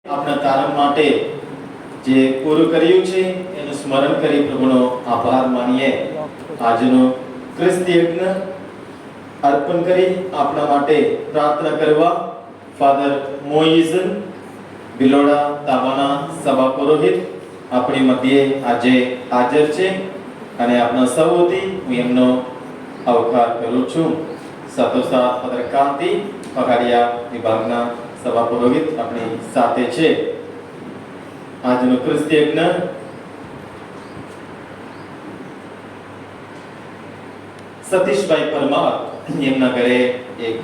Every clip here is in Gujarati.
આપણા તારણ માટે જે પૂરું કર્યું છે એનું સ્મરણ કરી પ્રભુનો આભાર માનીએ. આજનો ખ્રિસ્તી યજ્ઞ અર્પણ કરી આપણા માટે પ્રાર્થના કરવા ફાધર મોઇઝન બિલોડા તાબાના સભા પુરોહિત આપણી મધ્યે આજે હાજર છે અને આપણા સૌથી હું એમનો આવકાર કરું છું. સાથોસાથ ફાધર કાંતિ પહાડિયા વિભાગના સભા પુરોહિત આપણી સાથે છે. આજનો ખ્રિસ્તી યજ્ઞ સતીશભાઈ પરમાર એમના ઘરે એક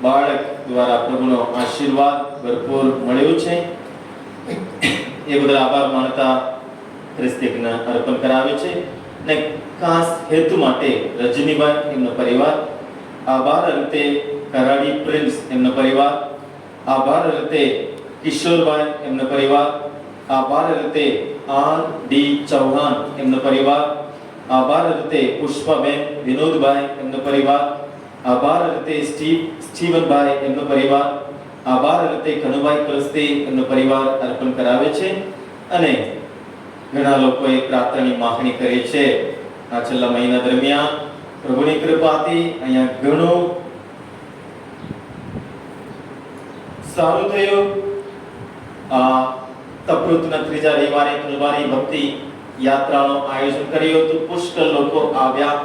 બાળક દ્વારા પ્રભુનો આશીર્વાદ ભરપૂર મળ્યો છે. એ બદલ આભાર માનતા ખ્રિસ્તી યજ્ઞ અર્પણ કરાવે છે ને ખાસ હેતુ માટે રજનીભાઈ એમનો પરિવાર, આભાર અંતે કરાડી પ્રિન્સ એમનો પરિવાર, આભાર અંતે કિશોરભાઈ એમનો પરિવાર, આભાર અંતે આર ડી ચૌહાણ એમનો પરિવાર, આભાર અંતે પુષ્પાબેન વિનોદભાઈ એમનો પરિવાર, આભાર અંતે સ્ટીવનભાઈ એમનો પરિવાર, આભાર અંતે કનુભાઈ પ્રસ્તી એમનો પરિવાર અર્પણ કરાવે છે. અને ઘણા લોકોએ પ્રાર્થનાની માંગણી કરી છે. આ છેલ્લા મહિના દરમિયાન પ્રભુની કૃપાથી અહીંયા ઘણું સારું થયું. આ તપૃતના ત્રીજા રવિવારે કલવારી ભક્તિ યાત્રાનું આયોજન કર્યું હતું. પુષ્કળ લોકો આવ્યા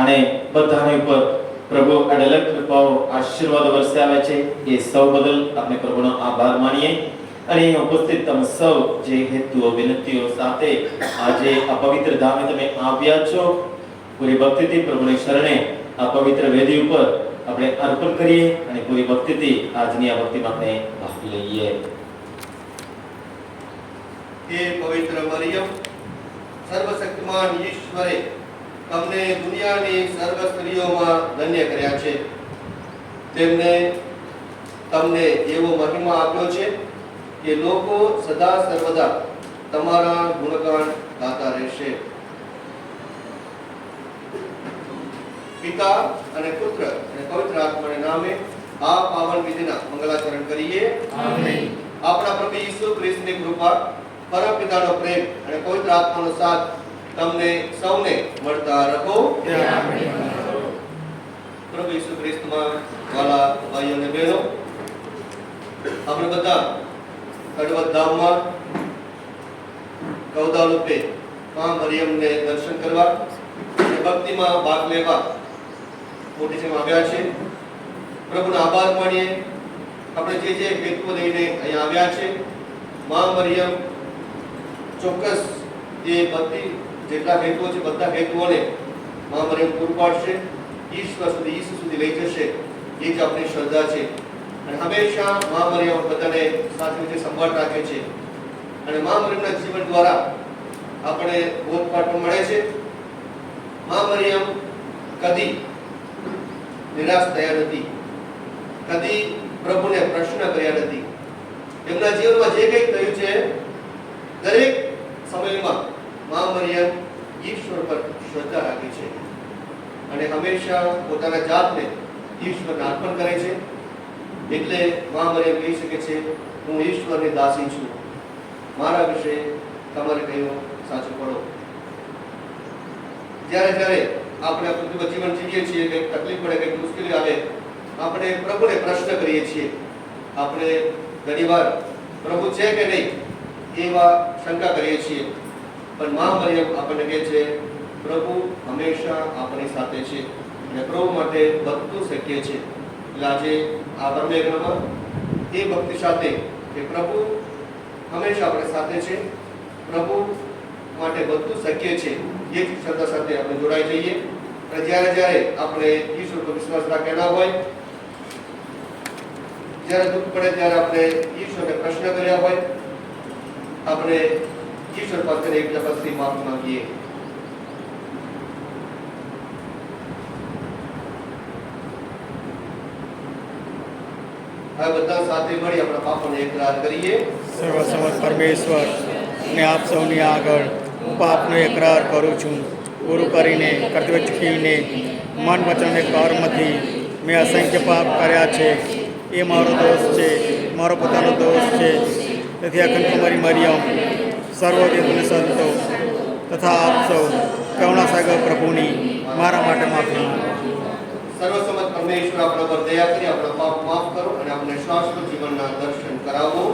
અને બધાની ઉપર પ્રભુ અઢળક કૃપાઓ આશીર્વાદ વરસાવે છે. એ સૌ બદલ આપણે પ્રભુનો આભાર માનીએ. અને ઉપસ્થિત તમે સૌ જે હેતુઓ વિનંતીઓ સાથે આજે આ પવિત્ર ધામે તમે આવ્યા છો, પૂરી ભક્તિથી પ્રભુની શરણે આ પવિત્ર વેદી ઉપર આપણે અર્પણ કરીએ અને પૂરી ભક્તિથી આજની આ ભક્તિમાં આપણે ભાગ લઈએ. હે પવિત્ર મરિયમ, સર્વશક્તિમાન ઈશ્વરે તમને દુનિયાની સર્વ સ્ત્રીઓમાં ધન્ય કર્યા છે. તેમને તમને એવો મહિમા આપ્યો છે કે લોકો સદા સર્વદા તમારા ગુણગાન ગાતા રહેશે. પિતા અને પુત્ર અને પવિત્ર આત્માના નામે આ પાવન વિધિના મંગલાચરણ કરીએ. આમેન. આપણા પ્રભુ ઈસુ ખ્રિસ્તની કૃપા, પરમ પિતાનો પ્રેમ અને પવિત્ર આત્માનો સાથ તમને સૌને મળતા રહો. પ્રભુ ઈસુ ખ્રિસ્તમાં વાલા ભાઈઓ અને બહેનો, આપણે બધા કડવત ધામમાં કૌદાલુપે મા મરિયમને દર્શન કરવા અને ભક્તિમાં ભાગ લેવા મોટી સંખ્યામાં આવ્યા છે. પ્રભુનો આભાર માનીએ. આપણે જે હેતુઓ લઈને અહીંયા આવ્યા છે, મા મરિયમ ચોક્કસ એ બધી જેટલા હેતુઓ છે બધા હેતુઓને મા મરિયમ પૂરું પાડશે, ઈશ્વર સુધી, ઈસુ સુધી લઈ જશે. એ જ આપણી શ્રદ્ધા છે. અને હંમેશા મા મરિયમ બધાને સાથે રીતે સંભાળ રાખે છે. અને મા મરિયમના જીવન દ્વારા આપણે બોધપાઠ મળે છે. મા મરિયમ કદી નિરાશ થયા નથી, કદી પ્રભુને પ્રશ્ન કર્યા નથી. એમના જીવનમાં જે કંઈ થયું છે દરેક સમયમાં મા મરિયમ ઈશ્વર પર શ્રદ્ધા રાખે છે અને હંમેશા પોતાના જાતને ઈશ્વરને અર્પણ કરે છે. એટલે મા મરિયમ કહી શકે છે, હું ઈશ્વરની દાસી છું, મારા વિશે તમારે કહ્યું સાચું પડો. જ્યારે જ્યારે આપણે આ પૃથ્વી પર જીવન જીવીએ છીએ, કંઈક તકલીફ પડે, કંઈક મુશ્કેલી આવે, આપણે પ્રભુને પ્રશ્ન કરીએ છીએ. આપણે ઘણીવાર પ્રભુ છે કે નહીં એવા શંકા કરીએ છીએ. પણ મા મરિયમ આપણને કહે છે, પ્રભુ હંમેશા આપણી સાથે છે અને પ્રભુ માટે બધું શક્ય છે. એટલે આજે આ ધર્મયજ્ઞમાં એ ભક્તિ સાથે કે પ્રભુ હંમેશા આપણી સાથે છે, પ્રભુ માટે બધું શક્ય છે, એ જ શ્રદ્ધા સાથે આપણે જોડાઈ જઈએ. અને જ્યારે જ્યારે આપણે ઈશ્વર પર વિશ્વાસ રાખેલા હોય, જ્યારે દુઃખ પડે ત્યારે આપણે ઈશ્વરને પ્રશ્ન કર્યા હોય, આપણે ઈશ્વર પાસે એકબીજા પાસેથી માફી માંગીએ. આ બધા સાથે મળી આપણા પાપોને એકરાર કરીએ. સર્વસમર્થ પરમેશ્વર, અને આપ સૌની આગળ હું પાપનો એકરાર કરું છું. પૂરું કરીને, કર્તવ્ય ચૂકીને, મન વચન અને કર્મથી મેં અસંખ્ય પાપ કર્યા છે. એ મારો દોષ છે, મારો પોતાનો દોષ છે. તેથી અખંડ મરિયમ સર્વદેવને સંતો તથા આપ સૌ કરુણા સાગર પ્રભુની મારા માટે માફી માંગો. સર્વસમત પરમેશ્વર આપણા પર દયા કરી આપણા પાપ માફ કરો અને આપણે શાશ્વત જીવનના દર્શન કરાવો.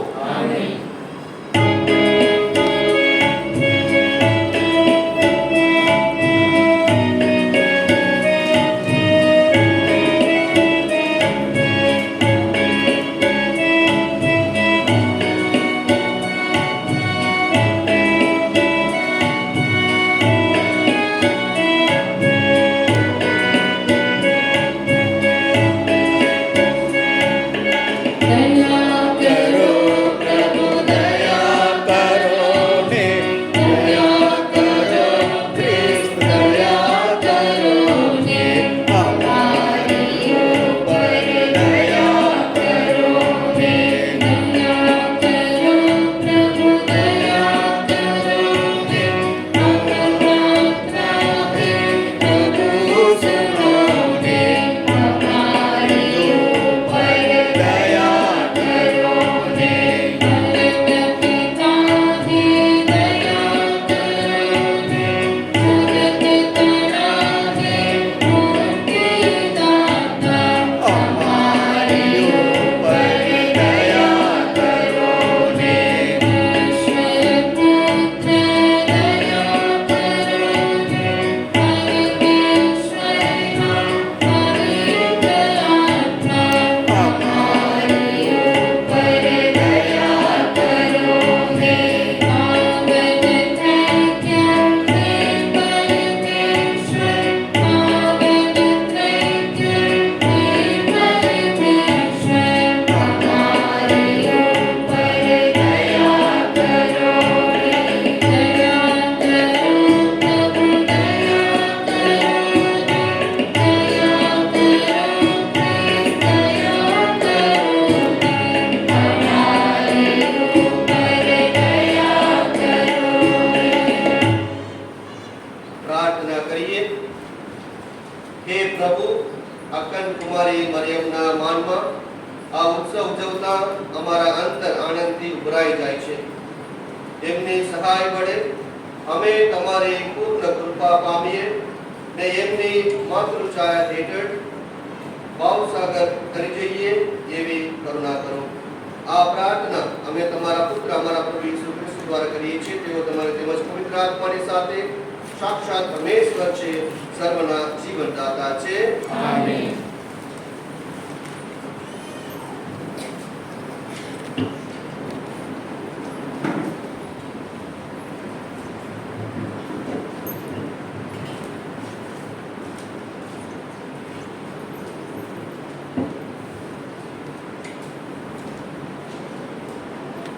સાક્ષાત પરમેશ્વર છે, સર્વના જીવનદાતા છે. આમેન.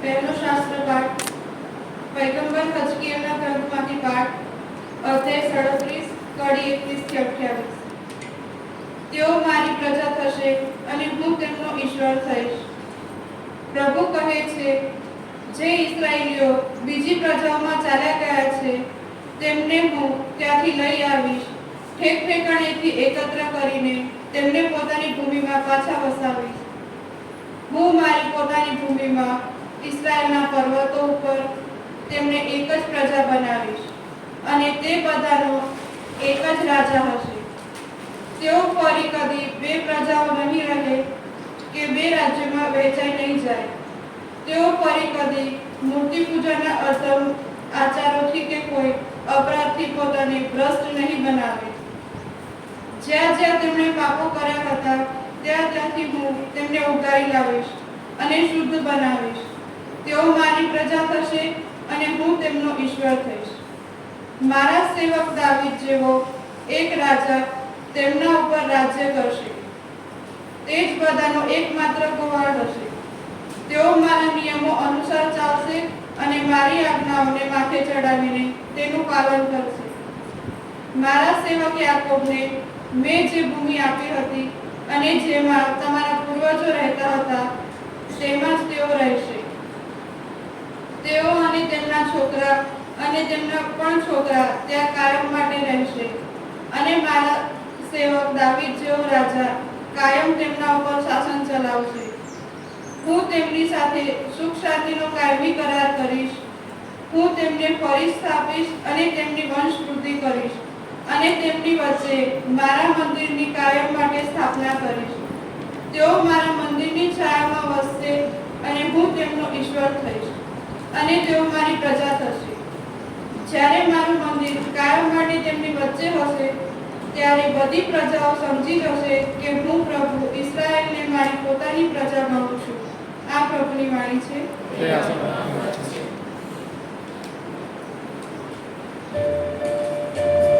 પહેલો શાસ્ત્ર પાઠ પૈગંબર હજકીયના ગ્રંથમાંથી પાઠ અધ્યાય 37 કડી 21 થી 28. તેઓ મારી પ્રજા થશે અને હું તેમનો ઈશ્વર થઈશ. પ્રભુ કહે છે, જે ઇસ્રાએલીઓ બીજી પ્રજાઓમાં ચાલ્યા ગયા છે તેમને હું ત્યાંથી લઈ આવીશ, ઠેક ઠેકાણેથી એકત્ર કરીને તેમને પોતાની ભૂમિમાં પાછા વસાવીશ. હું મારી પોતાની ભૂમિમાં ઇસ્રાએલના પર્વતો ઉપર તેમને એક જ પ્રજા બનાવીશ અને તે બધાનો એક જ રાજા હશે. તેઓ ફરી કદી બે પ્રજાઓ નહીં રહે કે બે રાજ્યોમાં વહેંચાઈ નહીં જાય. તેઓ ફરી કદી મૂર્તિ પૂજાના અધમ આચારોથી કે કોઈ અપરાધથી પોતાને ભ્રષ્ટ નહીં બનાવે. જ્યાં જ્યાં તેમણે પાપો કર્યા હતા ત્યાં ત્યાંથી હું તેમને ઉગારી લાવીશ અને શુદ્ધ બનાવીશ. તેઓ મારી પ્રજા થશે અને હું તેમનો ઈશ્વર થઈશ. મારા સેવક દાવીદ જેવો એક રાજા તેમના ઉપર રાજ્ય કરશે. તે જ બધાનો એકમાત્ર ગોવાળ હશે. તેઓ મારા નિયમો અનુસાર ચાલશે અને મારી આજ્ઞાઓને માથે ચડાવીને તેનું પાલન કરશે. મારા સેવક યાકોબને મેં જે ભૂમિ આપી હતી અને જેમાં તમારા પૂર્વજો રહેતા હતા તેમાં જ તેઓ રહેશે. તેઓ અને તેમના છોકરા અને તેમના પણ છોકરા ત્યાં કાયમ માટે રહેશે અને મારા સેવક દાવીદ જેવો રાજા કાયમ તેમના ઉપર શાસન ચલાવશે. હું તેમની સાથે સુખ શાંતિનો કાયમી કરાર કરીશ. હું તેમને ફરી સ્થાપીશ અને તેમની વંશવૃદ્ધિ કરીશ અને તેમની વચ્ચે મારા મંદિરની કાયમ માટે સ્થાપના કરીશ. તેઓ મારા મંદિરની છાયામાં વસશે અને હું તેમનો ઈશ્વર થઈશ અને તેઓ મારી પ્રજા થશે. જ્યારે મારું મંદિર કાયમ માટે તેમની વચ્ચે હશે ત્યારે બધી પ્રજાઓ સમજી જશે કે હું પ્રભુ ઇસ્રાએલને મારી પોતાની પ્રજા ગણું છું. આ પ્રભુની વાણી છે.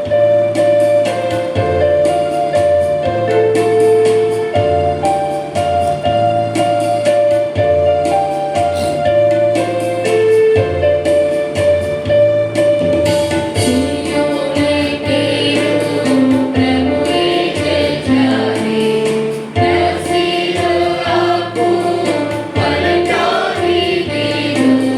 Thank you.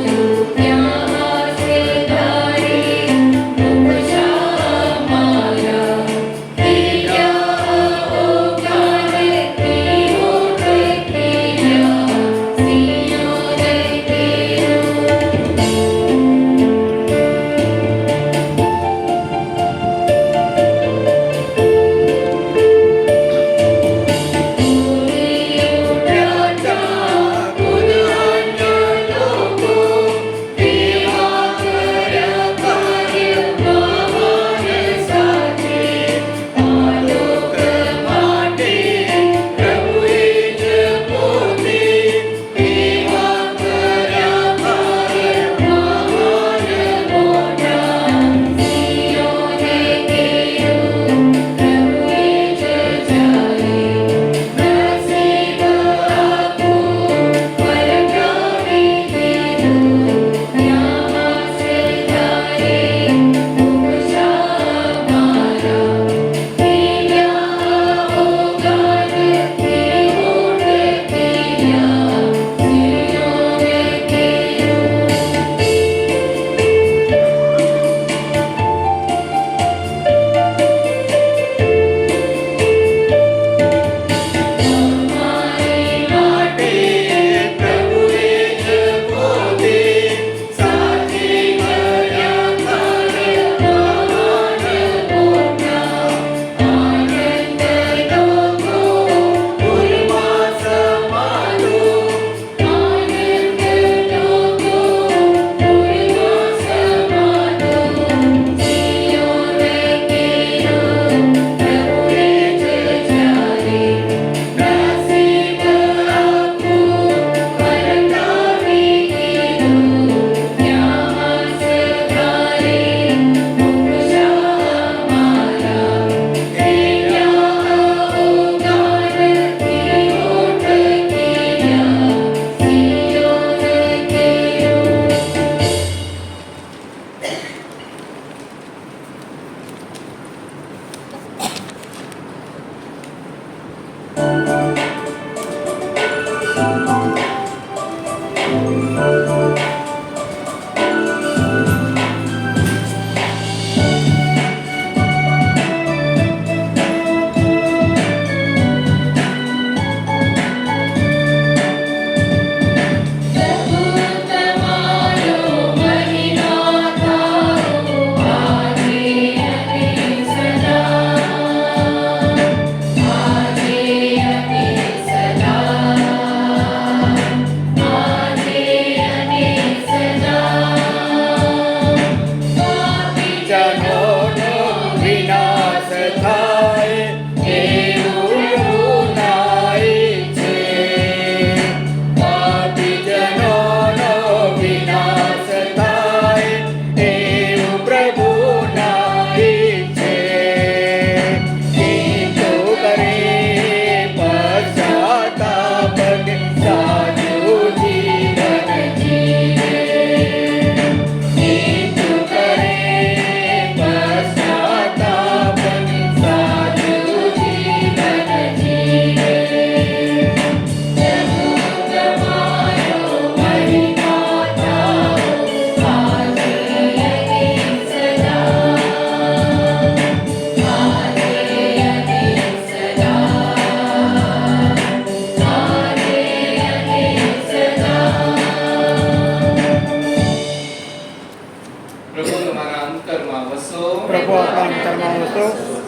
પ્રભુ આપણા અંતરમાં આવશો.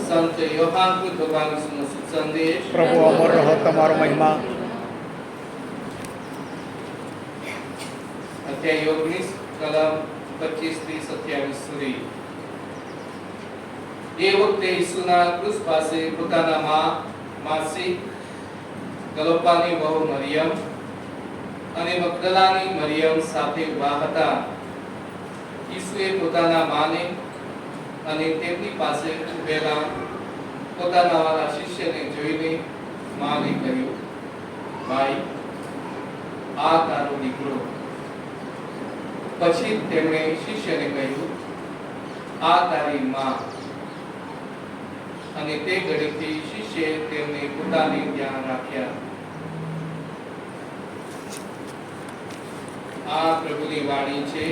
સંત યોહાન કૃત ભગવાન ઈસુનો શુભ સંદેશ. પ્રભુ અમર રહો તમારો મહિમા. અધ્યાય 19 કલમ 25 થી 27 સુધી. એ વખતે ઈસુના ક્રુસ પાસે પોતાના માસી ગલોપાની વહુ મરિયમ અને મગદલાની મરિયમ સાથે ઊભા હતા. ઈસુએ પોતાના માને અને તેમની પાસે ઊભેલા પોતાના વાલા શિષ્યને જોઈને માને કહ્યું, ભાઈ, આ તારો દીકરો. પછી તેમણે શિષ્યને કહ્યું, આ તારી માં. અને તે ઘડીથી શિષ્યએ તેમને પોતાને ત્યાં રાખ્યા. આ પ્રભુની વાણી છે.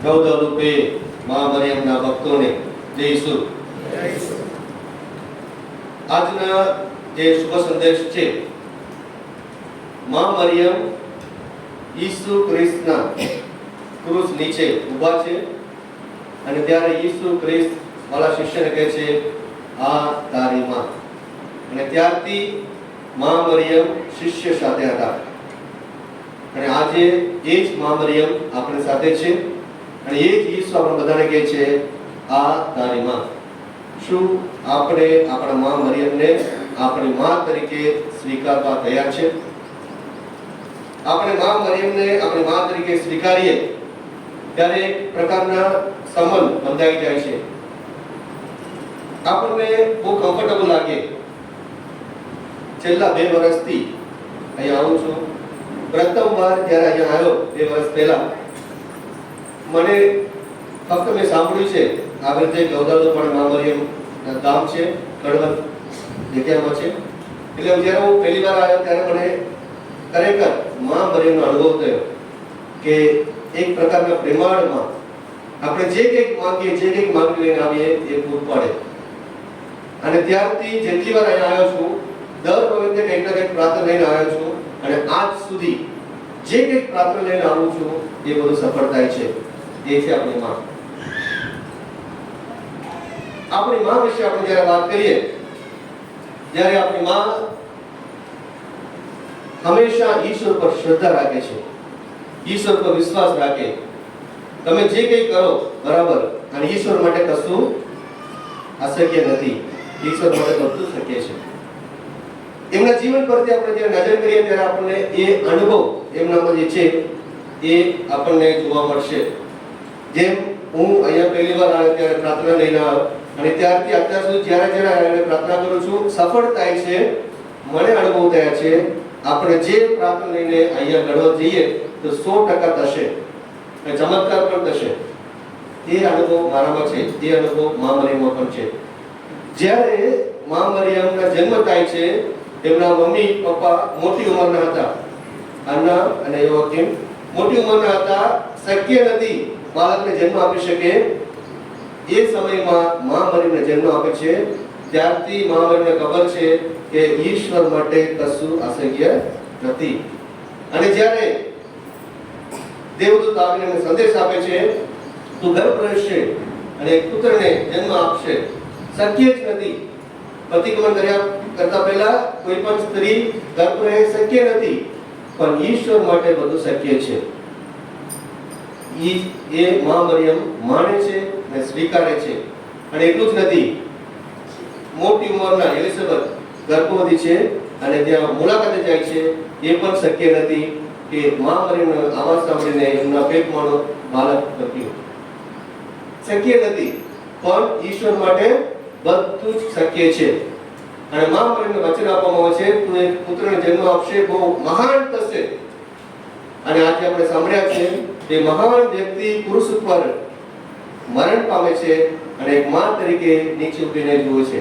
ગૌરવ રૂપે મા મરિયમના ભક્તોને જય ઈસુ. આજના જે શુભ સંદેશ છે, મા મરિયમ ઈસુ ખ્રિસ્તના ક્રૂસ નીચે ઊભા છે અને ત્યારે ઈસુ ખ્રિસ્ત વાલા શિષ્યને કહે છે, આ તારી માં. અને ત્યારથી મા મરિયમ શિષ્ય સાથે હતા અને આજે એ જ મા મરિયમ આપણી સાથે છે અને એ જ ઈસુ આપણે બધાને કહે છે, આ તારી માં. શું આપણે આપણા મા મરિયમને આપણી માં તરીકે સ્વીકારવા તૈયાર છે? આપણે મા મરિયમને આપણી માં તરીકે સ્વીકારીએ ત્યારે એક પ્રકારના સંબંધ બંધાઈ જાય છે. આપણને બહુ કમ્ફર્ટેબલ લાગે. છેલ્લા 2 વર્ષથી અહીંયા આવું છું. પ્રથમ વાર જ્યારે અહીંયા આવ્યો 2 વર્ષ પહેલા, મને ફક્ત મેં સાંભળ્યું છે આવી રીતે ગૌદાદો પણ મા મરિયમ ગામ છે, કડવત જગ્યામાં છે. એટલે જ્યારે હું પહેલી વાર આવ્યો ત્યારે મને ખરેખર મા મરિયમનો અનુભવ થયો કે એક પ્રકારના પ્રેમાળમાં આપણે જે કંઈક માંગીએ, જે કંઈક માંગી લઈને આવીએ એ પૂરું પાડે. અને ત્યારથી જેટલી વાર અહીંયા આવ્યો છું, દર વખતે કંઈક ના કંઈક પ્રાર્થના લઈને આવ્યો છું અને આજ સુધી જે કંઈક પ્રાર્થના લઈને આવું છું એ બધું સફળ થાય છે. એ છે આપણી માં. આપણી માં વિશે આપણે જ્યારે વાત કરીએ, જ્યારે આપણી માં હંમેશા ઈશ્વર પર શ્રદ્ધા રાખે છે, ઈશ્વર પર વિશ્વાસ રાખે. તમે જે કંઈ કરો બરાબર, અને ઈશ્વર માટે કશું અશક્ય નથી. ઈશ્વર માટે બધું શક્ય છે. એમના જીવન પરથી આપણે જ્યારે નજર કરીએ ત્યારે આપણને એ અનુભવ એમનામાં જે છે એ આપણને જોવા મળશે. જેમ હું અહીંયા પહેલી વાર આવ્યો ત્યારે પ્રાર્થના લઈને આવ્યો અને ત્યારથી અત્યાર સુધી જ્યારે જ્યારે પ્રાર્થના કરું છું સફળ થાય છે. મને અનુભવ થયા છે આપણે જે પ્રાર્થના લઈને અહીંયા લડવા જઈએ તો 100% થશે અને ચમત્કાર પણ થશે. એ અનુભવ મારામાં છે, એ અનુભવ મા મરિયમમાં પણ છે. જ્યારે મા મરિયમના જન્મ થાય છે, તેમના મમ્મી પપ્પા મોટી ઉંમરના હતા, અન્ના અને યોકીમ મોટી ઉંમરના હતા, શક્ય નથી બાળકને જન્મ આપી શકે. એ સમયમાં મા મરિયમને જન્મ આપે છે. ત્યારથી મા મરિયમને ખબર છે કે ઈશ્વર માટે કશું અશક્ય નથી. અને જ્યારે દેવદૂત આવીને એમને સંદેશ આપે છે, તું ગર્ભ રહેશે અને એક પુત્રને જન્મ આપશે. શક્ય જ નથી. પ્રતિક્રમણ કરતા પહેલા કોઈ પણ સ્ત્રી ગર્ભ રહે શક્ય નથી, પણ ઈશ્વર માટે બધું શક્ય છે. એ મા મરિયમ માને છે અને સ્વીકારે છે. અને એટલું જ નથી, મોટી ઉંમરના એલિઝાબેથ ગર્ભવતી છે અને ત્યાં મુલાકાતે જાય છે. એ પણ શક્ય નથી કે મા મરિયમનો આવાજ સાંભળીને એમના પેટમાં બાળક થયું. શક્ય નથી, પણ ઈશ્વર માટે બધું જ શક્ય છે. અને મા મરિયમને વચન આપવામાં આવે છે, તું એક પુત્રને જન્મ આપશે, બહુ મહાન થશે. અને આજે આપણે સાંભળ્યા છે એ મહાન વ્યક્તિ પુરુષ ઉપર મરણ પામે છે અને એક માં તરીકે નીચે ઉતરીને જુએ છે.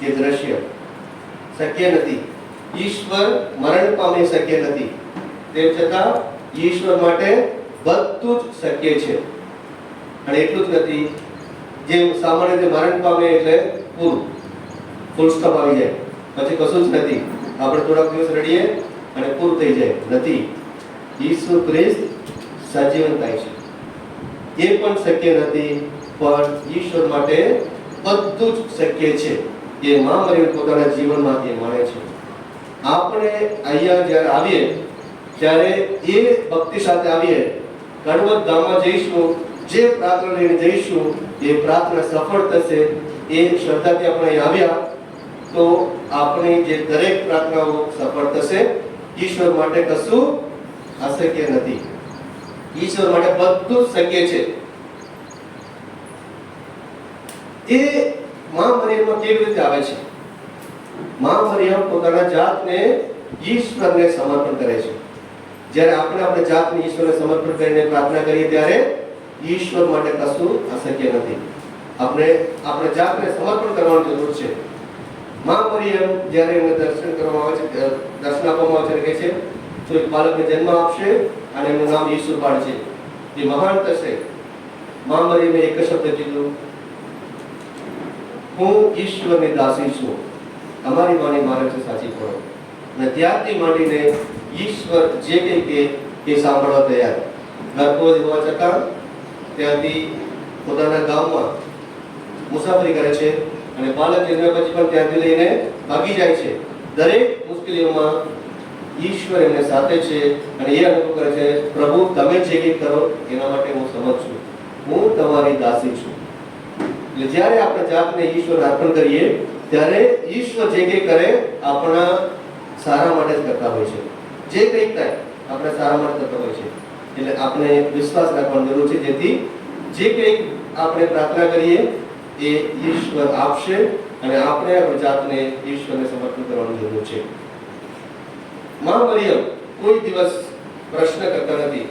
એ દ્રશ્ય શક્ય નથી. ઈશ્વર મરણ પામી શક્ય નથી, તેમ છતાં ઈશ્વર માટે બધું જ શક્ય છે. અને એટલું જ નથી, જેમ સામાન્ય રીતે મરણ પામે એટલે પૂરું, ફૂલ સ્ટોપ આવી જાય, પછી કશું જ નથી, આપણે થોડાક દિવસ રડીએ અને પૂરું થઈ જાય. નથી, ઈસુ ખ્રિસ્ત સજીવન થાય છે. એ પણ શક્ય નથી, પણ ઈશ્વર માટે બધું જ શક્ય છે. એ માં મરિયમ પોતાના જીવનમાંથી માણે છે. આપણે અહીંયા જ્યારે આવીએ ત્યારે એ ભક્તિ સાથે આવીએ, ગણવત ધામમાં જઈશું, જે પ્રાર્થના લઈને જઈશું એ પ્રાર્થના સફળ થશે. એ શ્રદ્ધાથી આપણે અહીં આવ્યા તો આપણી જે દરેક પ્રાર્થનાઓ સફળ થશે. ઈશ્વર માટે કશું અશક્ય નથી. ઈશ્વર માટે બધું શક્ય છે. એ માં મરિયમમાં કેવી રીતે આવે છે? માં મરિયમ પોતાના જાતને ઈશ્વરને સમર્પણ કરે છે. જ્યારે આપણે જાતને ઈશ્વરને સમર્પણ કરીને પ્રાર્થના કરીએ ત્યારે ઈશ્વર માટે કશું અશક્ય નથી. આપણે જાતને સમર્પણ કરવાની જરૂર છે. માં મરિયમ જ્યારે એમને દર્શન કરવામાં આવે છે, દર્શન આપવામાં આવે છે, કહે છે તો એક બાળકને જન્મ આપશે અને એનું નામ ઈસુ પાડશે. એ મહાન થશે. માં મરિયમે એક શબ્દ કીધું, હું ઈશ્વરની દાસી છું, અમારી વાણી મારે સાચી પડો. અને ત્યારથી માંડીને ઈશ્વર જે કંઈ કે એ સાંભળવા તૈયાર. ગર્ભવતી હોવા છતાં ત્યાંથી પોતાના ગામમાં મુસાફરી કરે છે અને બાળક જન્મ્યા પછી પણ ત્યાંથી લઈને ભાગી જાય છે. દરેક મુશ્કેલીઓમાં ઈશ્વર એમને સાથે છે અને એ અનુભવ કરે છે, પ્રભુ તમે જે કંઈ કરો એના માટે હું સમજ છું, હું તમારી દાસી છું. એટલે જ્યારે આપણે જાતને ઈશ્વર અર્પણ કરીએ ત્યારે ઈશ્વર જે કંઈ કરે આપણા સારા માટે જ કરતા હોય છે. જે કંઈ થાય આપણે સારા માટે કરતા હોય છે. એટલે આપણે વિશ્વાસ રાખવાની જરૂર છે, જેથી જે કંઈ આપણે પ્રાર્થના કરીએ એ ઈશ્વર આપશે અને આપણે આપણી જાતને ઈશ્વરને સમર્પણ કરવાની જરૂર છે. માં મરિયમ કોઈ દિવસ પ્રશ્ન કરતા નથી,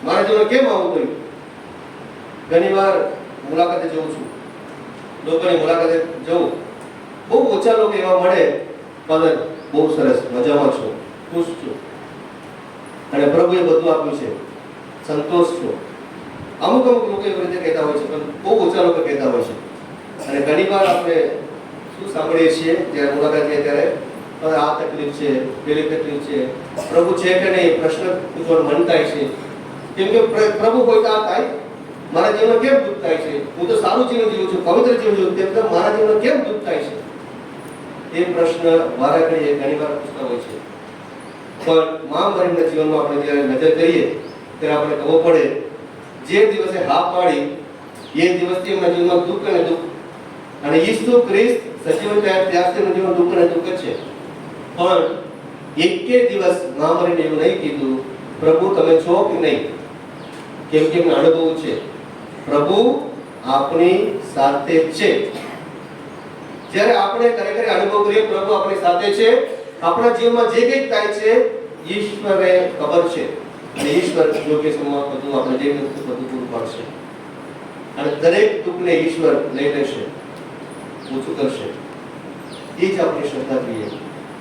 મારા જીવનમાં કેમ આવું થયું? ઘણીવાર મુલાકાતે જઉં છું, લોકોની મુલાકાતે જઉં, બહુ ઓછા લોકો એવા મળે, પણ બહુ સરસ, મજામાં છું, ખુશ છું અને પ્રભુએ બધું આપ્યું છે, સંતોષ છું. અમુક લોકો એવી રીતે કહેતા હોય છે, પણ બહુ ઓછા લોકો કહેતા હોય છે. અને ઘણીવાર આપણે શું સાંભળીએ છીએ જ્યારે મુલાકાત લઈએ ત્યારે, આ તકલીફ છે, પેલી તકલીફ છે, પ્રભુ છે કે નહીં પ્રશ્ન પૂછવાનું મન થાય છે. કેમ કે પ્રભુ કોઈ આ થાય, મારા જીવનમાં કેમ દુઃખ થાય છે? હું તો સારું જીવન જીવું છું, પવિત્ર જીવન જીવું છું, તેમ છતાં મારા જીવનમાં કેમ દુઃખ થાય છે? એ પ્રશ્ન વારા ઘડીએ ઘણીવાર પૂછતા હોય છે. પણ માં મરિયમના જીવનમાં આપણે જ્યારે નજર કરીએ ત્યારે આપણે ખબર પડે, જે દિવસે હા પાડી એ દિવસથી એમના જીવનમાં દુઃખ અને દુઃખ, અને ઈસુ ખ્રિસ્ત સજીવન થયા ત્યારથી એમના જીવનમાં દુઃખ અને દુઃખ જ છે. પણ એકે દિવસ માં મરિયમને એવું નહીં કીધું, પ્રભુ તમે છો કે નહીં, કેમ કે એમને અનુભવ છે પ્રભુ આપણી સાથે છે. જ્યારે આપણે ખરેખર અનુભવ કરીએ પ્રભુ આપણી સાથે છે, આપણા જીવનમાં જે કંઈ થાય છે ઈશ્વરને ખબર છે અને ઈશ્વર યોગ્ય સમયમાં બધું આપણે જે બધું પૂરું પાડશે અને દરેક દુઃખને ઈશ્વર લઈ લેશે, ઓછું કરશે. એ જ આપણી શ્રદ્ધા જોઈએ.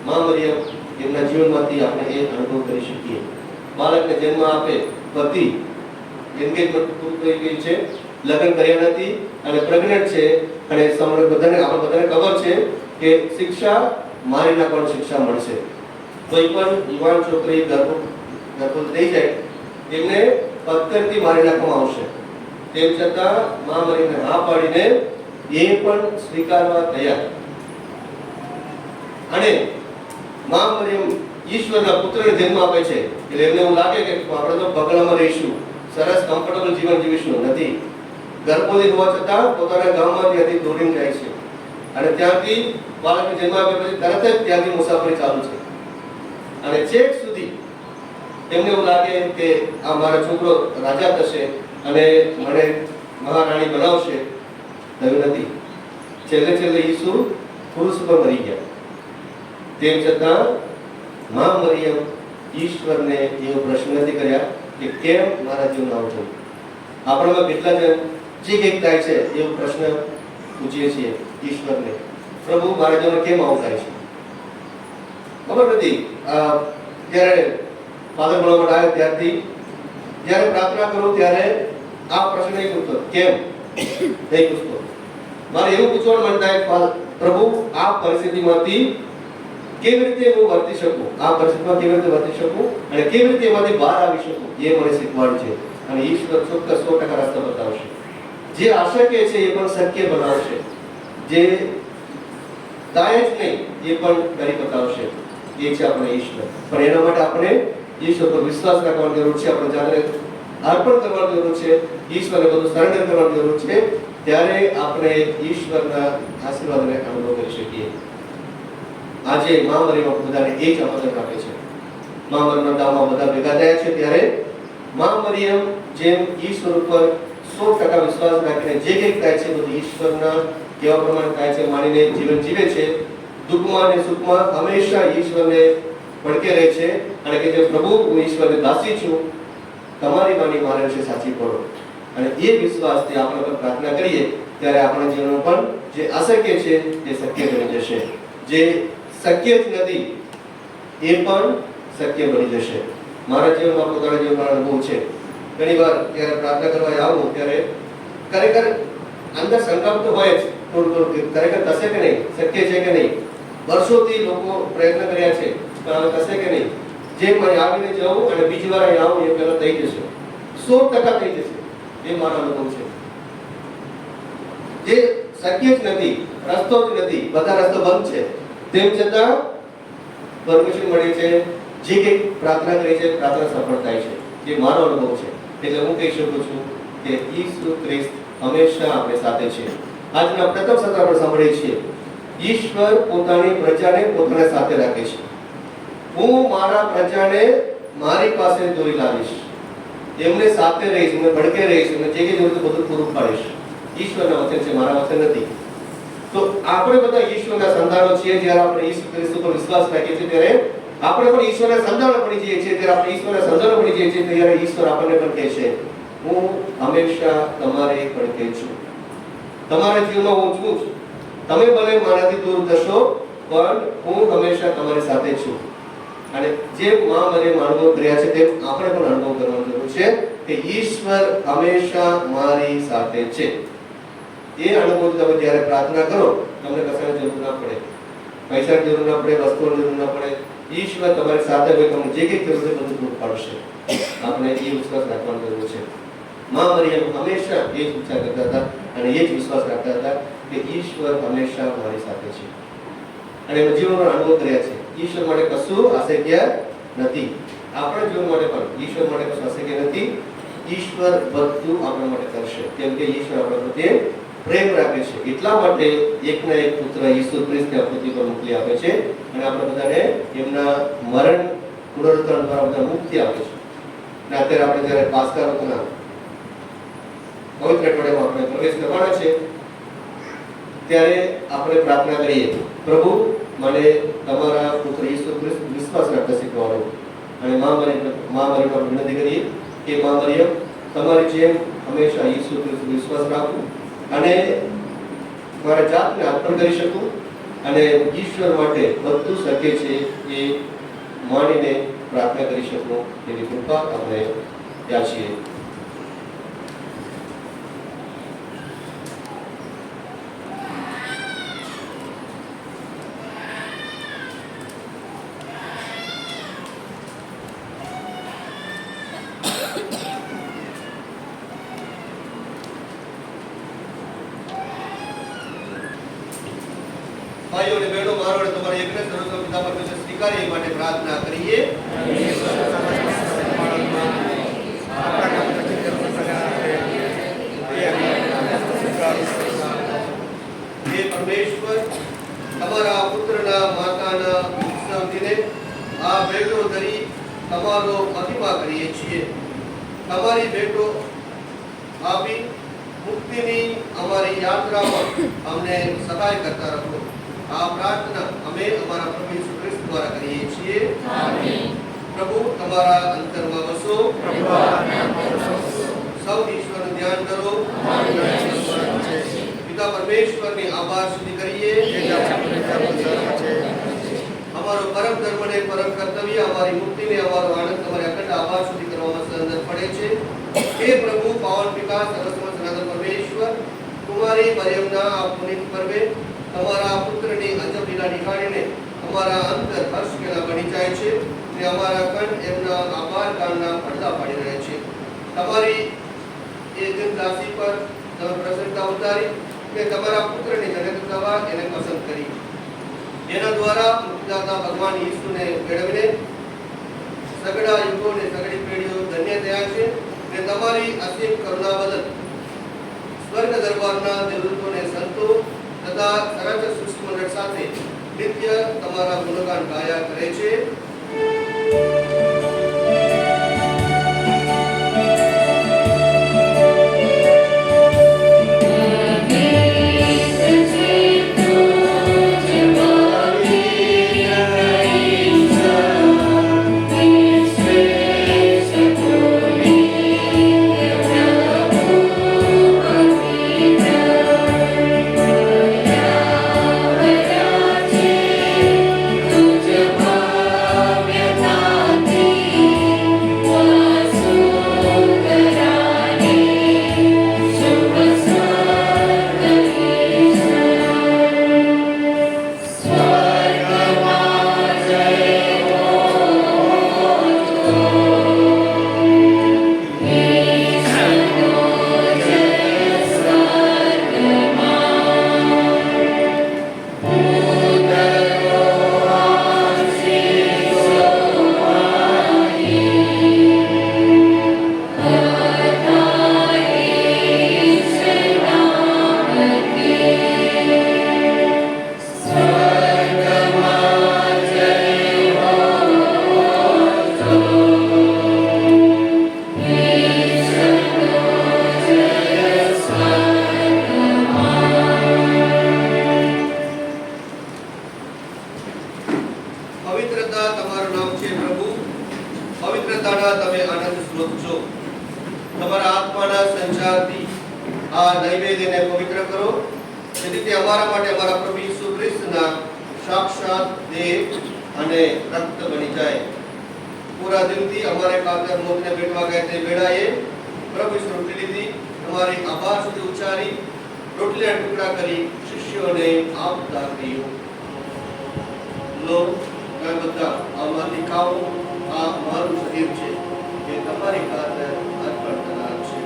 માં મરિયમ એમના જીવનમાંથી આપણે એ અનુભવ કરી શકીએ. બાળકને જન્મ આપે, પતિ એન્ગેજમેન્ટ પૂરું થઈ ગઈ છે, લગ્ન કર્યા નથી અને પ્રેગ્નન્ટ છે, અને આપણે બધાને ખબર છે કે શિક્ષા મારી નાખવાની શિક્ષા મળશે. કોઈ પણ યુવાન છોકરી ગર્ભવતી થઈ જાય એમને પથ્થરથી મારી નાખવામાં આવશે. તેમ છતાં માં મરિયમને હા પાડીને એ પણ સ્વીકારવા તૈયાર. અને માં મરિયમ ઈશ્વરના પુત્રને જન્મ આપે છે એટલે એમને એવું લાગે કે આપણે તો બગલામાં રહીશું, સરસ કમ્ફર્ટેબલ જીવન જીવીશું. નથી, ગર્ભવતી હોવા છતાં પોતાના ગામમાંથી હજી દોડીને જાય છે અને ત્યાંથી બાળકને જન્મ આપ્યા પછી તરત જ ત્યાંથી મુસાફરી ચાલુ છે. અને છેક સુધી તેમને એવું લાગે કે આ મારો છોકરો રાજા થશે અને મને મહારાણી બનાવશે. થયું નથી. છેલ્લે ઈસુ ક્રૂસ પર મરી ગયા. તેમ છતાં માં મરિયમ ઈશ્વરને એવો પ્રશ્ન નથી કર્યા કે કેમ મારા જીવનમાં આવું થયું. આપણામાં કેટલા જણ જે કંઈક થાય છે એવો પ્રશ્ન પૂછીએ છીએ ઈશ્વરને, પ્રભુ મારા જીવનમાં કેમ આવું થાય છે? ખબર નથી. જ્યારે ફાધર બનવા માટે આવ્યો ત્યારથી જ્યારે પ્રાર્થના કરું ત્યારે આ પ્રશ્ન નહીં પૂછતો, કેમ નહીં પૂછતો. મારે એવું પૂછવાનું મન થાય, પ્રભુ આ પરિસ્થિતિમાંથી કેવી રીતે હું વર્તી શકું, આ પરિસ્થિતિમાં કેવી રીતે વર્તી શકું અને કેવી રીતે એમાંથી બહાર આવી શકું, એ મને શીખવાડ્યું છે. અને ઈશ્વર ચોક્કસ 100% રસ્તો બતાવશે. જે અશક્ય છે એ પણ શક્ય બનાવશે, જે થાય જ નહીં એ પણ કરી બતાવશે. એ છે આપણે ઈશ્વર. પણ એના માટે આપણે ઈશ્વર પર વિશ્વાસ રાખવાની જરૂર છે, આપણે જાતે અર્પણ કરવાની જરૂર છે, ઈશ્વરને બધું સરેન્ડર કરવાની જરૂર છે. ત્યારે આપણે ઈશ્વરના આશીર્વાદને અનુભવ કરી શકીએ. આજે મહામરીમાં બધાને એ જ આમંત્રણ આપે છે. મહામરીના ગામમાં બધા ભેગા થયા છે ત્યારે મહામરીયમ જેમ ઈશ્વર ઉપર 100% વિશ્વાસ રાખીને જે કંઈક થાય છે બધું ઈશ્વરના કેવા પ્રમાણે થાય છે માનીને જીવન જીવે છે. દુઃખમાં અને સુખમાં હંમેશા ઈશ્વરને પડકે રહે છે અને કે જે પ્રભુ હું ઈશ્વરને દાસી છું, તમારી વાણી મારા વિશે સાચી પડો. અને એ વિશ્વાસથી આપણે પણ પ્રાર્થના કરીએ ત્યારે આપણા જીવનમાં પણ જે અશક્ય છે એ શક્ય બની જશે, જે શક્ય જ નથી એ પણ શક્ય બની જશે. મારા જીવનમાં પોતાના જીવનનો અનુભવ છે. ઘણીવાર જ્યારે પ્રાર્થના કરવા આવું ત્યારે ખરેખર અંદર સંકલ્પ તો હોય જ થોડું ખરેખર થશે કે નહીં, શક્ય છે કે નહીં. વર્ષોથી લોકો પ્રયત્ન કર્યા છે પણ હવે થશે કે નહીં. જે મને આવીને જવું અને બીજી વાર અહીં આવું એ પહેલા થઈ જશે, 100% થઈ જશે. એ મારો અનુભવ છે. જે શક્ય જ નથી, રસ્તો જ નથી, બધા રસ્તો બંધ છે, તેમ છતાં પરમિશન મળી છે. જે કંઈક પ્રાર્થના કરી છે પ્રાર્થના સફળ થાય છે. એ મારો અનુભવ છે. એટલે હું કહી શકું છું કે ઈસુ ખ્રિસ્ત હંમેશા આપણી સાથે છે. આજના પ્રથમ સત્ર આપણે સાંભળીએ છીએ ઈશ્વર પોતાની પ્રજાને પોતાના સાથે રાખે છે. હું મારા પ્રજાને મારી પાસે દોરી લાવીશ, એમને સાથે રહીશ, એમને ભડકે રહીશ, એમને જે કે જરૂર બધું પૂરું પાડીશ. ઈશ્વરના વચન છે, મારા વચન નથી. તો આપણે બધા ઈશ્વરના સંતાનો છીએ. જ્યારે આપણે ઈસુ ખ્રિસ્ત પર વિશ્વાસ રાખીએ છીએ ત્યારે આપણે પણ ઈશ્વરના સંતાનો બની જઈએ છીએ. ત્યારે આપણે ઈશ્વરના સંતાનો બની જઈએ છીએ ત્યારે ઈશ્વર આપણને પણ કહે છે, હું હંમેશા તમારી પડખે છું, તમારા જીવનમાં હું છું. તમે ભલે મારાથી દૂર થશો પણ હું હંમેશા તમારી સાથે છું. અને જે મહામરીયમ અનુભવ કર્યા છે તેમ આપણે પણ અનુભવ કરવાનો જરૂર છે કે ઈશ્વર હંમેશા મારી સાથે છે. એ અનુભવ તમે જ્યારે પ્રાર્થના કરો તમને કશાની જરૂર ના પડે, પૈસાની જરૂર ના પડે, વસ્તુની જરૂર ના પડે. ઈશ્વર તમારી સાથે હોય, તમને જે કંઈ જરૂર છે બધું પૂરું પાડશે. આપણે એ વિશ્વાસ રાખવાનો જરૂર છે. મહામરીયમ હંમેશા એ જ વિચાર કરતા હતા અને એ જ વિશ્વાસ રાખતા હતા કે ઈશ્વર હંમેશા મારી સાથે છે. અને એમના જીવનનો અનુભવ કર્યા છે. ઈશ્વર માટે કશું અશક્ય નથી. આપણા જીવન માટે પણ ઈશ્વર માટે કશું અશક્ય નથી. ઈશ્વર બધું આપણા માટે કરશે, કેમ કે ઈશ્વર આપણા પ્રત્યે પ્રેમ રાખે છે. એટલા માટે એકના એક પુત્ર ઈસુ ખ્રિસ્તને આ પૃથ્વી પર મોકલી આપે છે અને આપણે બધાને એમના મરણ પુનરુત્થાન દ્વારા બધા મુક્તિ આપે છે. અને અત્યારે આપણે જ્યારે પાસ્કા ઋતુના પવિત્ર અઠવાડિયામાં આપણે પ્રવેશ કરવાના છે ત્યારે આપણે પ્રાર્થના કરીએ, પ્રભુ મને તમારા પુત્ર ઈસુ ખ્રિસ્ત વિશ્વાસ રાખતા શીખવાડો. અને મહામરીયમ વિનંતી કરીએ કે મહામરીયમ તમારી જેમ હંમેશા ઈસુ ખ્રિસ્ત વિશ્વાસ રાખું અને મારા જાતને અર્પણ કરી શકું અને ઈશ્વર માટે બધું શક્ય છે એ માનીને પ્રાર્થના કરી શકું. એવી કૃપા આપણે યાચીએ. ભાઈઓ અને બહેનો, મારો અને તમારો એકને સર્વસ્વ પિતા પરમેશ્વર સ્વીકારે એ માટે પ્રાર્થના કરીએ. હે પરમેશ્વર, તમારા પુત્રના માતાના ઉત્સવ દિને આ ભેટો ધરી તમારો મહિમા કરીએ છીએ. તમારી ભેટો આપી મુક્તિની અમારી યાત્રામાં અમને સહાય કરતા રહો. આ પ્રાર્થના અમે અમારા પ્રભુ ઈસુ ખ્રિસ્ત દ્વારા કરીએ છીએ. આમીન. પ્રભુ તમારા અંતરમાં વસો. સૌ ઈશ્વરનું ધ્યાન કરો. પિતા પરમેશ્વરની આભાર સ્તુતિ કરીએ. એ જ આપણું ધર્મ છે. અમારો પરમ ધર્મ ને પરમ કર્તવ્ય, અમારી મુક્તિને, અમારો આનંદ તમારે અખંડ આભાર સ્તુતિ કરવામાં સંદર પડે છે. હે પ્રભુ, પાવન પિતા, સર્વસમર્થ સનાતન પરમેશ્વર, કુમારી મરિયમના આ પુનિત પર્વે તમારા પુત્રની અજબ લીલા નિહાળીને અમારા અંતર હર્ષ કેલા બની જાય છે ને અમારા કંઠ એમના આભાર ગાનના પડદા પાડી રહ્યા છે. તમારી એ દિન દાસી પર તમે પ્રસન્નતા ઉતારી કે તમારા પુત્રની જનક થવા એને પસંદ કરી, જેના દ્વારા મુક્તિદાતા ભગવાન ઈસુને મેળવીને સગડા યુગો ને સગડી પેઢીઓ ધન્ય થયા છે ને તમારી અસીમ કરુણા બદલ સ્વર્ગ દરબારના દેવદૂતોને સંતો તથા સરાચર સૃષ્ટિ મંડળ સાથે નિત્ય તમારા ગુણગાન ગાયા કરે છે. પવિત્રતા તમારું નામ છે પ્રભુ, પવિત્રતાના તમે આનંદ સ્ત્રોત છો. તમારા આત્માના સંચારથી આ નૈવેદ્યને પવિત્ર કરો, જેથી તે અમારા માટે અમારા પ્રભુ ઈસુ ખ્રિસ્તના સાક્ષાત દેહ અને રક્ત બની જાય. પૂરા દિલથી અમારે ખાતર મોતને ભેટવા ગયા તે વેળાએ પ્રભુ ઈસુ રોટલી લીધી, તમારી આભાર સુધી ઉચ્ચારી રોટલીના ટુકડા કરી શિષ્યોને આપતા કહ્યું, લો તમે બધા આમાંથી ખાઓ, આ મારું શરીર છે જે તમારી ખાતર અર્પણ કરાર છે.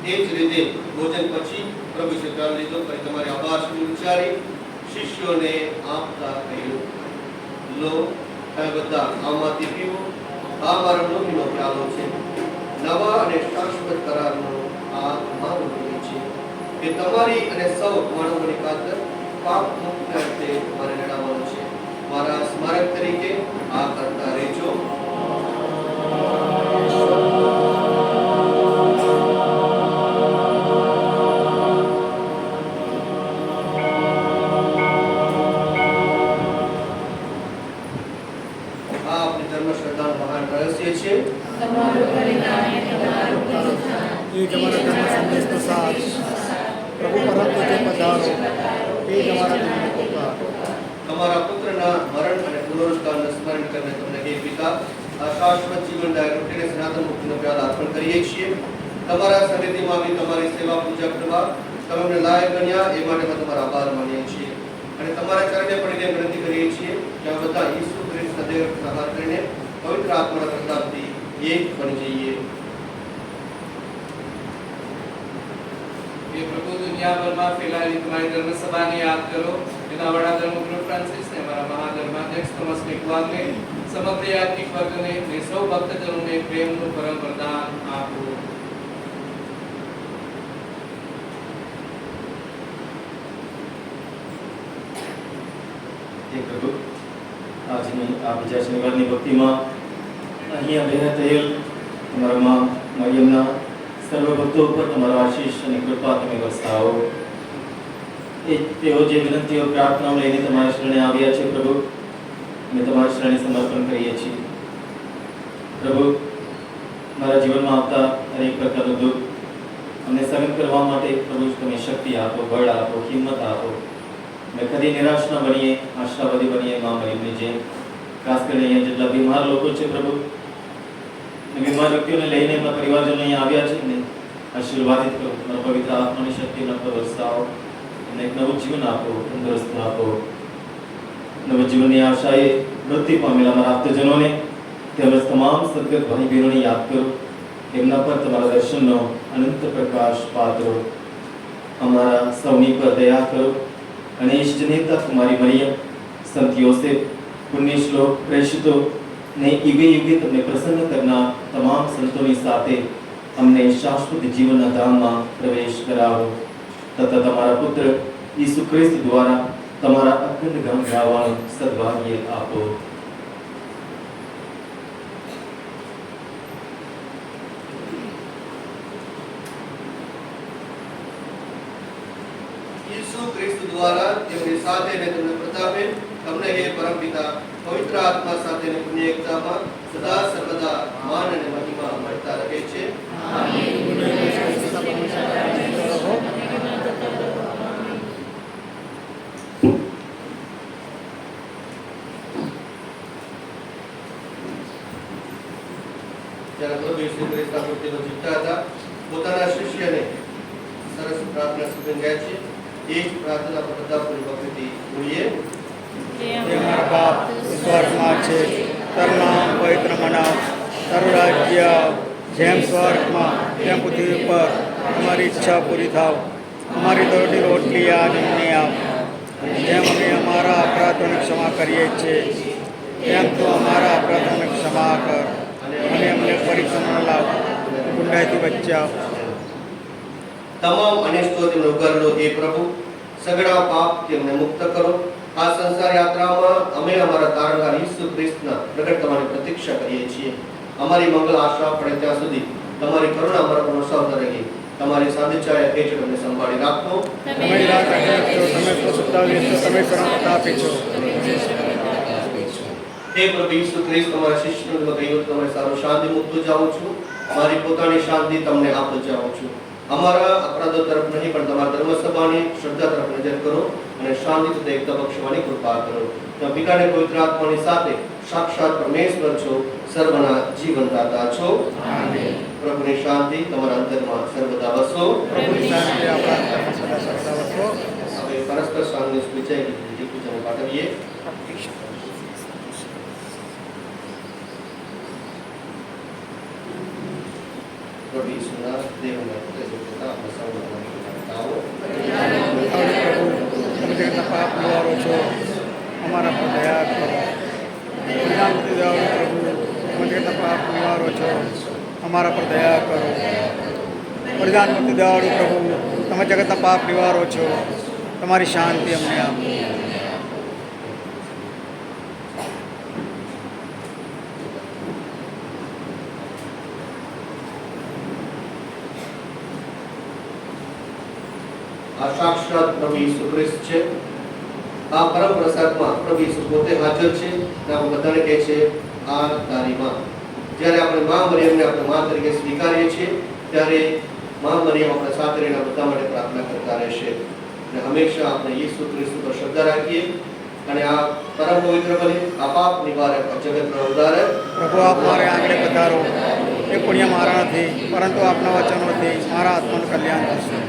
એ જ રીતે ભોજન પછી પ્રભુ ઈસુએ લીધો, પછી તમારી આભાર સુધી ઉચ્ચારી શિષ્યોને આપતા કહ્યું, લો તમે બધા આમાંથી પીવો, આ મારો લોહીનો પ્યાલો છે, નવા અને શાશ્વત કરારનો આ મારું લોહી છે, કે તમારી અને સૌ માનવોની ખાતર પાપ મુક્ત અર્થે મારે લડાવવાનું છે. મારા સ્મારક તરીકે આ કરતા રહેજો. એ જ અમારા ધર્મ સંદેશનો સાર. પ્રભુ પરમ પૂજ્ય પધારો, એ જ અમારા દિલનો પુકાર. તમારા પુત્રના મરણ અને પુનરુત્થાનનું સ્મરણ કરીને તમને હે પિતા આ શાશ્વત જીવનદાયક રોટીને સનાતન મુક્તિનો પ્યાલો અર્પણ કરીએ છીએ. તમારા સન્નિધિમાં આવી તમારી સેવા પૂજા કરવા તમે અમને લાયક બન્યા, એ માટે અમે તમારો આભાર માનીએ છીએ અને તમારા ચરણે પડીને વિનંતી કરીએ છીએ કે આ બધા ઈસુ ખ્રિસ્તના દેહ સહાર કરીને પવિત્ર આત્માના પ્રતાપથી એક બની જઈએ. ये प्रभु दुनिया भर में फैलाएली तुम्हारी धर्म सभा ने याद करो. एना वड़ा धर्मगुरु फ्रांसिस ने, हमारा महाधर्माध्यक्ष थॉमस मेकवाल ने, समग्र यात्रिक वर्ग ने सौ भक्तजनों ने प्रेम નું પરમ વરદાન આપો. પ્રભુ આજની આ બીજા શનિવારની ભક્તિમાં અહીંયા ભેગા થયેલ તમારા માં મરિયમના સર્વ ભક્તો ઉપર તમારો આશીષ અને કૃપા તમે વરસાવો. એ તેઓ જે વિનંતીઓ પ્રાર્થનાઓ લઈને તમારા શરણે આવ્યા છે પ્રભુ, અમે તમારા શરણે સમર્પણ કરીએ છીએ. પ્રભુ, મારા જીવનમાં આવતા દરેક પ્રકારનું દુઃખ અમને સહન કરવા માટે પ્રભુ તમે શક્તિ આપો, બળ આપો, હિંમત આપો. અમે કદી નિરાશ ન બનીએ, આશાવાદી બનીએ મા મરિયમની જેમ. ખાસ કરીને અહીંયા જેટલા બીમાર લોકો છે પ્રભુ, અને બીમાર વ્યક્તિઓને લઈને એમના પરિવારજનો અહીંયા આવ્યા છે ને આશીર્વાદિત કરો. તમારા પવિત્ર આત્માની શક્તિ એમના પર વરસાવો, એમને એક નવું જીવન આપો, તંદુરસ્ત આપો. નવા જીવનની આશાએ મૃત્યુ પામેલા અમારા આપ્તજનોને તેમજ તમામ સદગત ભાઈ બહેનોને યાદ કરો. એમના પર તમારા દર્શનનો અનંત પ્રકાશ પાત્રો. અમારા સૌની પર દયા કરો અને ઈષ્ટનેતા કુમારી મરિયમ, સંત યોસેફ, પુણ્ય શ્લોક પ્રેષિતો ને યુગે યુગે તમને પ્રસન્ન કરનાર તમામ સંતોની સાથે અમને શાશ્વત જીવનના ધામમાં પ્રવેશ કરાવો તથા તમારા પુત્ર ઈસુ ખ્રિસ્ત દ્વારા તમારા અખંડ ગામ ગાવાનું સદભાગ્ય આપો. ઈસુ ખ્રિસ્ત દ્વારા તેમની સાથે ને તમને પ્રતાપે તમને હે પરમપિતા પવિત્ર આત્મા સાથે ને પુણ્ય એકતામાં સદા સર્વદા માન અને મહિમા મળતા રહે છે. જ્યારે પ્રભુ ઈસુ ખ્રિસ્ત પ્રત્યેનો જીવતા હતા, પોતાના શિષ્યને સરસ પ્રાર્થના સુગન ગયા છે. એ જ પ્રાર્થના આપણે બધા પૂરી વખતે બોલીએ. જે મારા બાપ સ્વર્ગમાં છે, તારું નામ પવિત્ર મનાવ, તારું રાજ્ય જેમ સ્વર્ગમાં તેમ પૃથ્વી પર અમારી ઈચ્છા પૂરી થાવ. અમારી દરરોજની રોટલી આજ અમને આપ, જેમ અમે અમારા અપરાધોની ક્ષમા કરીએ છીએ તેમ તું અમારા અપરાધોની ક્ષમા કર, અને અમને પરીક્ષામાં ન લાવ, ગુંડાઈથી બચાવ. તમામ અનિષ્ટો તેમને ઉગારેલો એ પ્રભુ, સગળા પાપ તેમને મુક્ત કરો. આ સંસાર યાત્રામાં અમે અમારા તારણહાર ઈસુ ખ્રિસ્તના પ્રગટ થવાની પ્રતીક્ષા કરીએ છીએ. અમારી મંગલ આશા પડે ત્યાં સુધી તમારી કરુણા અમારા પર વરસાવતા રહી. તમારી સાનિધ્ય હેઠળ અમને સંભાળી રાખો. તમે રાહ રાખો, તમે પ્રસુદ્ધાવી છો, તમે સરળતા આપી છો. હે પ્રભુ ઈસુ ખ્રિસ્ત, તમારા શિષ્યને કહ્યું તમે સારું શાંતિ મૂકતો જાઓ છું, મારી પોતાની શાંતિ તમને આપતો જાઉં છું. અમારા અપરાધો તરફ નહીં પણ તમારા ધર્મસભાની શ્રદ્ધા તરફ નજર કરો અને શાંતિ તથા એકતા બક્ષવાની કૃપા કરો. તમે પિતાને પવિત્ર આત્માની સાથે સાક્ષાત પરમેશ્વર છો, સર્વના જીવનદાતા છો. પ્રભુની શાંતિ તમારા અંતરમાં સર્વદા વસો. પ્રભુની શાંતિ આપણા અંતરમાં સદા સર્વદા વસો. હવે પરસ્પર શાંતિની શુભેચ્છા એકબીજાને પાઠવીએ. પ્રભુ ઈસુના દેવના પુત્ર જેવા આપણે સૌના નામો તમે જગતના પાપ નિવારો છો, અમારા પર દયા કરો. પ્રધાનમંત્રી દયાળુ પ્રભુ, તમે જગતના પાપ નિવારો છો, અમારા પર દયા કરો. પ્રધાનમંત્રી દયાળુ પ્રભુ, તમે જગતના પાપ નિવારો છો, તમારી શાંતિ અમને આપો. આ સાક્ષાત પ્રભુ ઈસુ ખ્રિસ્ત છે. આ પરમ પ્રસાદમાં પ્રભુ ઈસુ પોતે હાજર છે અને આપણે બધાને કહે છે આ તારી માં. જ્યારે આપણે મા મરિયમને આપણે મા તરીકે સ્વીકારીએ છીએ ત્યારે મા મરિયમ આપણા સાથે રહીને બધા માટે પ્રાર્થના કરતા રહેશે અને હંમેશા આપણે ઈસુ ખ્રિસ્ત પર શ્રદ્ધા રાખીએ અને આ પરમ પવિત્ર બને, આ પાપ નિવારક, જગતનો ઉદ્ધારક પ્રભુ, આપ મારે આંગણે પધારો. એ પુણ્ય મારા નથી, પરંતુ આપના વચનોથી મારા આત્માનું કલ્યાણ થશે.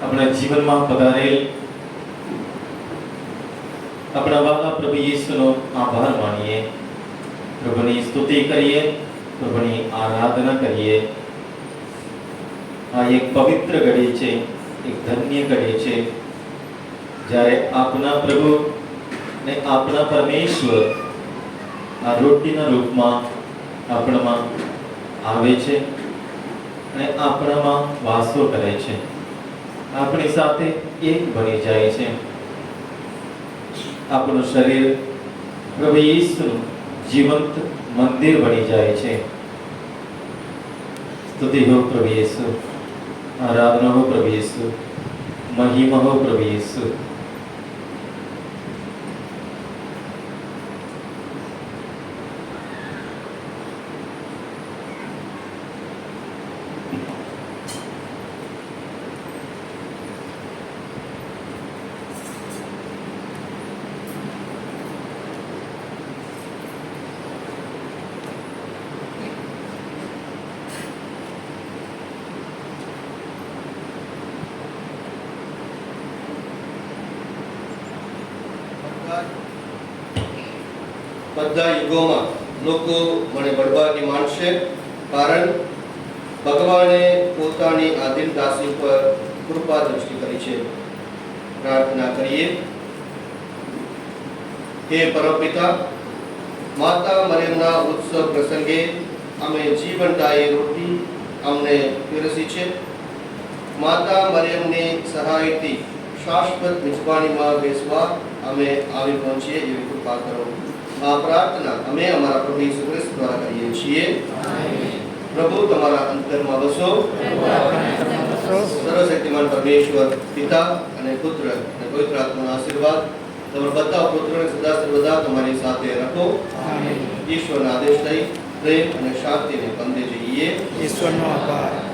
આપણા જીવનમાં પધારેલ આપણા વહાલા પ્રભુ ઈસુનો આભાર માનીએ, પ્રભુની સ્તુતિ કરીએ, પ્રભુની આરાધના કરીએ. આ એક પવિત્ર ઘડી છે, એક ધન્ય ઘડી છે, જ્યારે આપના પ્રભુ ને આપના પરમેશ્વર આ રોટીના રૂપમાં આપણામાં આવે છે અને આપણામાં વાસો કરે છે, આપણી સાથે એક બની જાય છે. આપણું શરીર પ્રભુ ઈસુનું જીવંત મંદિર બની જાય છે. સ્તુતિ હો પ્રભુ ઈસુ, આરાધના હો પ્રભુ ઈસુ, મહિમા હો પ્રભુ ઈસુ. બધા યુગોમાં લોકો મને બળવાથી માનશે, કારણ ભગવાને પોતાની આધીન દાસી પર કૃપા દૃષ્ટિ કરી છે. પ્રાર્થના કરીએ. હે પરમપિતા, માતા મરિયમના ઉત્સવ પ્રસંગે અમે જીવનદાયી રોટી અમને પીરસી છે. માતા મરિયમની સહાયથી શાશ્વત મિજબાનીમાં બેસવા અમે આવી પહોંચીએ એવી કૃપા કરો. આ પ્રાર્થના અમે અમારા પ્રભુ ઈસુ ખ્રિસ્ત દ્વારા કરીએ છીએ. પ્રભુ તમારા અંતરમાં વસો. સર્વશક્તિમાન પરમેશ્વર પિતા અને પુત્ર અને પવિત્ર આત્માનો આશીર્વાદ તમારા બધા પુત્રોને સદા સર્વદા તમારી સાથે રાખો. ઈશ્વરના આદેશ લઈ પ્રેમ અને શાંતિને બંધે જઈએ. ઈશ્વરનો આભાર.